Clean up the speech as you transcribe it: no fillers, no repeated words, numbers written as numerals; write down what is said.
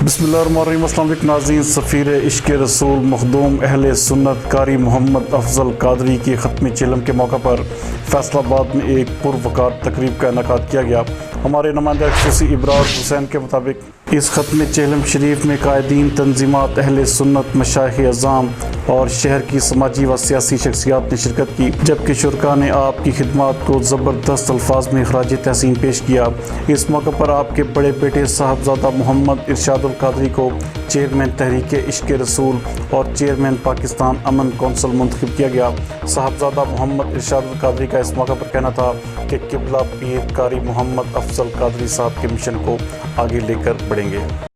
बिस्मिल्लाहिर्रहमानिर्रहीम। अस्सलाम वालेकुम नाज़रीन। सफ़ीर इश्क़ रसूल मखदूम अहले सुन्नत कारी मोहम्मद अफजल कादरी की ख़त्म चिलम के मौका पर फैसलाबाद में एक पुरवकार तकरीब का इनेकाद किया गया। हमारे नुमाइंदा ख़ुसूसी इब्रार हुसैन के मुताबिक इस ख़त्म चिलम शरीफ में कायदीन तंजीमात अहले सुन्नत मशाइख़ अज़ाम और शहर की समाजी व सियासी शख्सियात ने शिरकत की, जबकि शुरका ने आपकी खिदमात को ज़बरदस्त अल्फाज में ख़राज तहसीन पेश किया। इस मौके पर आपके बड़े बेटे साहबजादा मोहम्मद इरशादुल कादरी को चेयरमैन तहरीक इश्क़ रसूल और चेयरमैन पाकिस्तान अमन कौंसिल मुंतखब किया गया। साहबजादा मोहम्मद इरशादुल कादरी का इस मौके पर कहना था कि क़िबला पीर कारी मोहम्मद अफजल कादरी साहब के मिशन को आगे लेकर बढ़ेंगे।